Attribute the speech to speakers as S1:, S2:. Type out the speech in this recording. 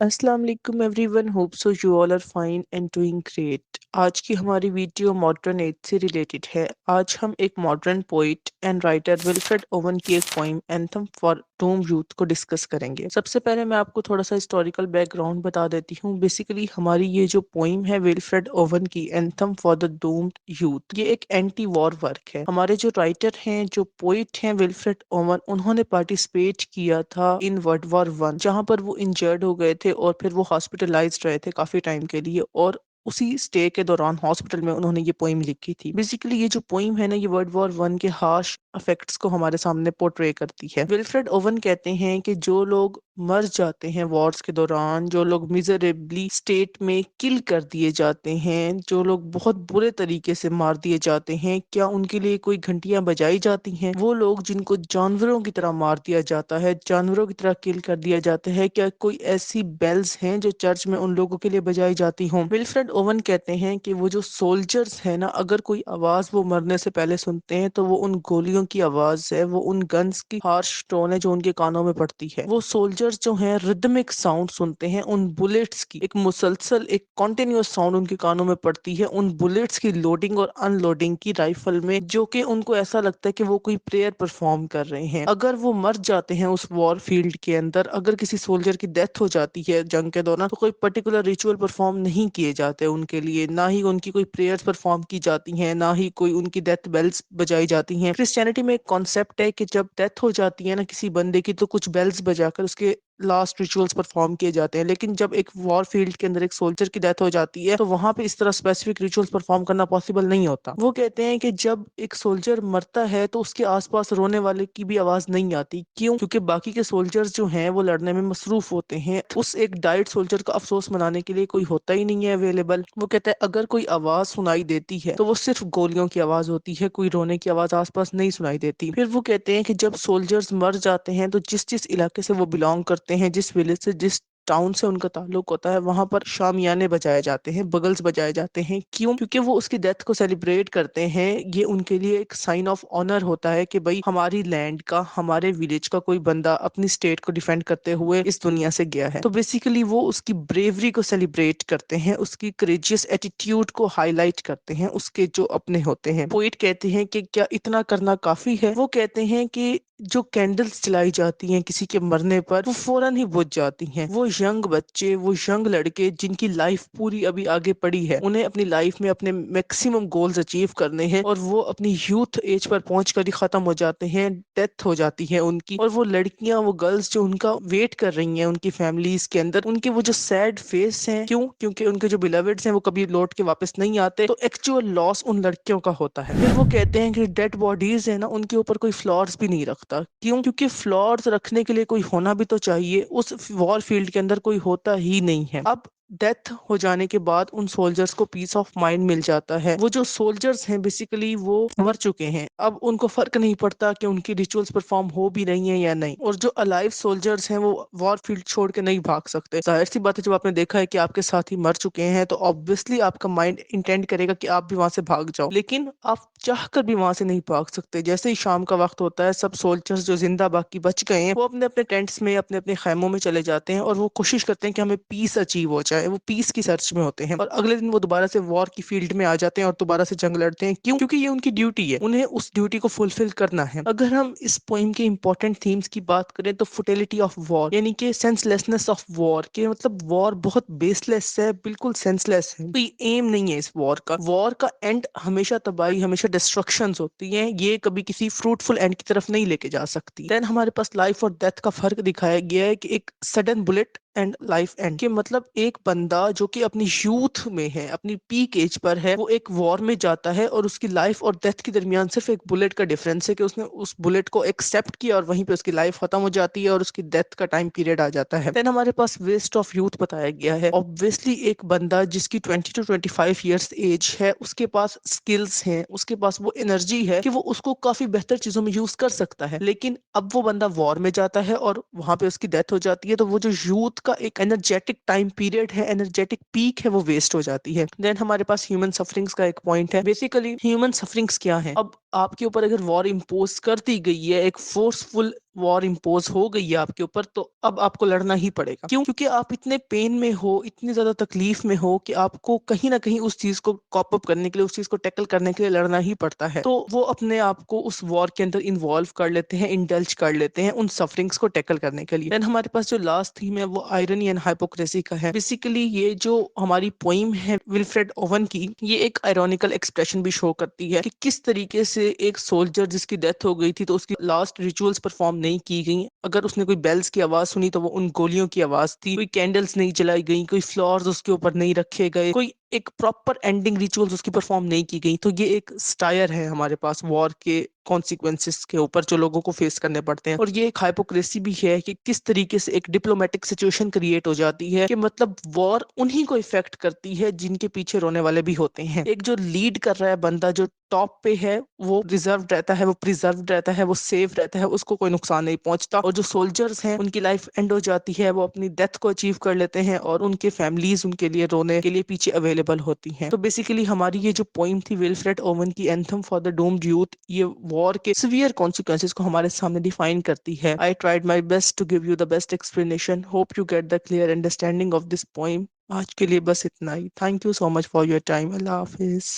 S1: अस्सलाम वालेकुम everyone, hope so you all are fine and doing great. आज की हमारी वीडियो मॉडर्न एज से रिलेटेड है। आज हम एक modern poet and writer Wilfred Owen की एक poem anthem for doomed youth को डिस्कस करेंगे। सबसे पहले मैं आपको थोड़ा सा हिस्टोरिकल बैकग्राउंड बता देती हूँ। बेसिकली हमारी ये जो पोइम है विल्फ्रेड ओवन की anthem for the doomed youth, ये एक एंटी वॉर वर्क है। हमारे जो राइटर हैं, जो पोइट हैं विल्फ्रेड ओवन, उन्होंने पार्टिसिपेट किया था इन वर्ल्ड वॉर 1, जहाँ पर वो इंजर्ड हो गए थे और फिर वो हॉस्पिटलाइज्ड रहे थे काफी टाइम के लिए, और उसी स्टे के दौरान हॉस्पिटल में उन्होंने ये पोइम लिखी थी। बेसिकली ये जो पोइम है ना, ये वर्ल्ड वॉर 1 के हार्श इफेक्ट्स को हमारे सामने पोर्ट्रे करती है। विल्फ्रेड ओवन कहते हैं कि जो लोग मर जाते हैं वॉर्स के दौरान, जो लोग मिजरेबली स्टेट में किल कर दिए जाते हैं, जो लोग बहुत बुरे तरीके से मार दिए जाते हैं, क्या उनके लिए कोई घंटियां बजाई जाती हैं? वो लोग जिनको जानवरों की तरह मार दिया जाता है, जानवरों की तरह किल कर दिया जाता है, क्या कोई ऐसी बेल्स हैं जो चर्च में उन लोगों के लिए बजाई जाती हों? विल्फ्रेड ओवन कहते हैं कि वो जो सोल्जर्स है ना, अगर कोई आवाज वो मरने से पहले सुनते हैं तो वो उन गोलियों की आवाज है, वो उन गन्स की हार्श टोन है जो उनके कानों में पड़ती है। वो सोल्जर्स जो हैं रिदमिक साउंड सुनते हैं, उन बुलेट्स की एक मुसलसल एक कॉन्टिन्यूअस साउंड उनके कानों में पड़ती है, उन बुलेट्स की लोडिंग और अनलोडिंग की राइफल में, जो कि उनको ऐसा लगता है कि वो कोई प्रेयर परफॉर्म कर रहे हैं। अगर वो मर जाते हैं उस वॉर फील्ड के अंदर, अगर किसी सोल्जर की डेथ हो जाती है जंग के दौरान, तो कोई पर्टिकुलर रिचुअल परफॉर्म नहीं किए जाते उनके लिए, ना ही उनकी कोई प्रेयर्स परफॉर्म की जाती हैं, ना ही कोई उनकी डेथ बेल्स बजाई जाती हैं। क्रिश्चियनिटी में एक कॉन्सेप्ट है कि जब डेथ हो जाती है ना किसी बंदे की, तो कुछ बेल्स बजाकर उसके लास्ट रिचुअल्स परफॉर्म किए जाते हैं। लेकिन जब एक वॉर फील्ड के अंदर एक सोल्जर की डेथ हो जाती है, तो वहां पे इस तरह स्पेसिफिक रिचुअल्स परफॉर्म करना पॉसिबल नहीं होता। वो कहते हैं कि जब एक सोल्जर मरता है तो उसके आसपास रोने वाले की भी आवाज नहीं आती। क्यों? क्योंकि बाकी के सोल्जर्स जो हैं वो लड़ने में मसरूफ होते हैं। उस एक डाइड सोल्जर का अफसोस मनाने के लिए कोई होता ही नहीं है अवेलेबल। वो कहता है अगर कोई आवाज सुनाई देती है तो वो सिर्फ गोलियों की आवाज होती है, कोई रोने की आवाज आसपास नहीं सुनाई देती। फिर वो कहते हैं कि जब सोल्जर्स मर जाते हैं तो जिस जिस इलाके से वो बिलोंग करते हैं, जिस विलेज से, जिस टाउन से उनका ताल्लुक होता है, वहां पर शामियाने बजाए जाते हैं, बगल्स बजाए जाते हैं। क्यों? क्योंकि वो उसकी डेथ को सेलिब्रेट करते हैं। ये उनके लिए एक साइन ऑफ ऑनर होता है कि भाई हमारी लैंड का, हमारे विलेज का कोई बंदा अपनी स्टेट को डिफेंड करते हुए इस दुनिया से गया है। तो बेसिकली वो उसकी ब्रेवरी को सेलिब्रेट करते हैं, उसकी करेजियस एटीट्यूड को हाईलाइट करते हैं, उसके जो अपने होते हैं। पोइट कहते हैं कि क्या इतना करना काफी है? वो कहते हैं कि जो कैंडल्स जलाई जाती हैं किसी के मरने पर, वो फौरन ही बुझ जाती हैं। वो यंग बच्चे, वो यंग लड़के जिनकी लाइफ पूरी अभी आगे पड़ी है, उन्हें अपनी लाइफ में अपने मैक्सिमम गोल्स अचीव करने हैं, और वो अपनी यूथ एज पर पहुंच कर ही खत्म हो जाते हैं, डेथ हो जाती है उनकी। और वो लड़कियां, वो गर्ल्स जो उनका वेट कर रही हैं उनकी फैमिलीज के अंदर, उनके वो जो सैड फेस हैं, क्यों? क्योंकि उनके जो बिलवेड्स हैं वो कभी लौट के वापस नहीं आते। तो एक्चुअल लॉस उन लड़कियों का होता है। फिर वो कहते हैं कि डेड बॉडीज है ना, उनके ऊपर कोई फ्लॉर्स भी नहीं रखता। क्यों? क्योंकि फ्लॉर्स रखने के लिए कोई होना भी तो चाहिए। उस वॉर फील्ड के अंदर कोई होता ही नहीं है। अब डेथ हो जाने के बाद उन सोल्जर्स को पीस ऑफ माइंड मिल जाता है। वो जो सोल्जर्स हैं बेसिकली वो मर चुके हैं, अब उनको फर्क नहीं पड़ता कि उनकी रिचुअल्स परफॉर्म हो भी रही हैं या नहीं। और जो अलाइव सोल्जर्स हैं वो वॉर फील्ड छोड़ के नहीं भाग सकते। जाहिर सी बात है, जब आपने देखा है कि आपके साथी मर चुके हैं तो ऑब्वियसली आपका माइंड इंटेंड करेगा कि आप भी वहां से भाग जाओ, लेकिन आप चाह कर भी वहां से नहीं भाग सकते। जैसे ही शाम का वक्त होता है, सब सोल्जर्स जो जिंदा बाकी बच गए हैं वो अपने अपने टेंट्स में, अपने अपने खैमों में चले जाते हैं, और वो कोशिश करते हैं कि हमें पीस अचीव हो जाए। वो पीस की सर्च में होते हैं, और अगले दिन वो दोबारा से वॉर की फील्ड में आ जाते हैं और दोबारा से जंग लड़ते हैं। क्यों? क्योंकि ये उनकी ड्यूटी है, उन्हें उस ड्यूटी को फुलफिल करना है। अगर हम इस पोइम के इंपॉर्टेंट थीम्स की बात करें तो फुटिलिटी ऑफ वॉर, यानी कि सेंसलेसनेस ऑफ वॉर, के मतलब वॉर बहुत बेसलेस है, बिल्कुल सेंसलेस है, कोई एम नहीं है इस वॉर का। वॉर का एंड हमेशा तबाही, हमेशा डिस्ट्रक्शन होती है, ये कभी किसी फ्रूटफुल एंड की तरफ नहीं लेके जा सकती। देन हमारे पास लाइफ और डेथ का फर्क दिखाया गया है कि एक sudden bullet and life and, के मतलब एक बंदा जो कि अपनी यूथ में है, अपनी पीक एज पर है, वो एक वॉर में जाता है और उसकी लाइफ और डेथ के दरमियान सिर्फ एक बुलेट का डिफरेंस है कि उसने उस बुलेट को एक्सेप्ट किया और वहीं पे उसकी लाइफ खत्म हो जाती है और उसकी डेथ का टाइम पीरियड आ जाता है। देन हमारे पास वेस्ट ऑफ यूथ बताया गया है। ऑब्वियसली एक बंदा जिसकी 20 to 25 ईयर्स एज है, उसके पास स्किल्स हैं, उसके पास वो एनर्जी है कि वो उसको काफी बेहतर चीजों में यूज कर सकता है। लेकिन अब वो बंदा वॉर में जाता है और वहां पे उसकी डेथ हो जाती है, तो वो जो यूथ का एक एनर्जेटिक टाइम पीरियड है, एनर्जेटिक पीक है, वो वेस्ट हो जाती है। देन हमारे पास ह्यूमन सफरिंग्स का एक पॉइंट है। बेसिकली ह्यूमन सफरिंग्स क्या है? अब आपके ऊपर अगर वॉर इम्पोज कर दी गई है, एक फोर्सफुल वॉर इम्पोज हो गई है आपके ऊपर, तो अब आपको लड़ना ही पड़ेगा। क्यों? क्योंकि आप इतने पेन में हो, इतनी ज्यादा तकलीफ में हो कि आपको कहीं ना कहीं उस चीज को कॉप अप करने के लिए, उस चीज को टैकल करने के लिए लड़ना ही पड़ता है। तो वो अपने आप को उस वॉर के अंदर इन्वॉल्व कर लेते हैं, इंडल्ज कर लेते हैं उन सफरिंग्स को टैकल करने के लिए। देन हमारे पास जो लास्ट थीम है वो आयरनी एंड हाइपोक्रेसी का है। बेसिकली ये जो हमारी पोइम है विल्फ्रेड ओवन की, ये एक आयरॉनिकल एक्सप्रेशन भी शो करती है कि किस तरीके से एक सोल्जर जिसकी डेथ हो गई थी तो उसकी लास्ट रिचुअल्स परफॉर्म नहीं की गई। अगर उसने कोई बेल्स की आवाज सुनी तो वो उन गोलियों की आवाज थी। कोई कैंडल्स नहीं जलाई गई, कोई फ्लावर्स उसके ऊपर नहीं रखे गए, कोई एक प्रॉपर एंडिंग रिचुअल्स उसकी परफॉर्म नहीं की गई। तो ये एक स्टायर है हमारे पास वॉर के कॉन्सिक्वेंसेस के ऊपर जो लोगों को फेस करने पड़ते हैं। और ये एक हाइपोक्रेसी भी है कि किस तरीके से एक डिप्लोमेटिक सिचुएशन क्रिएट हो जाती है कि मतलब वॉर उन्हीं को इफेक्ट करती है जिनके पीछे रोने वाले भी होते हैं। एक जो लीड कर रहा है बंदा, जो टॉप पे है, वो रिजर्व रहता है, वो प्रिजर्व रहता है, वो सेफ रहता है, उसको कोई नुकसान नहीं पहुंचता। और जो सोल्जर्स हैं उनकी लाइफ एंड हो जाती है, वो अपनी डेथ को अचीव कर लेते हैं और उनके फैमिलीज उनके लिए रोने के लिए पीछे अवेलेबल होती हैं। तो बेसिकली हमारी ये जो पोइम थी विल्फ्रेड ओवन की anthem for the doomed youth, ये वॉर के सिवियर कॉन्सिक्वेंसेस को हमारे सामने डिफाइन करती है। I tried my best to give you the best explanation. Hope you get the clear understanding of this poem. आज के लिए बस इतना ही। Thank you so much for your time. अल्लाह हाफिज।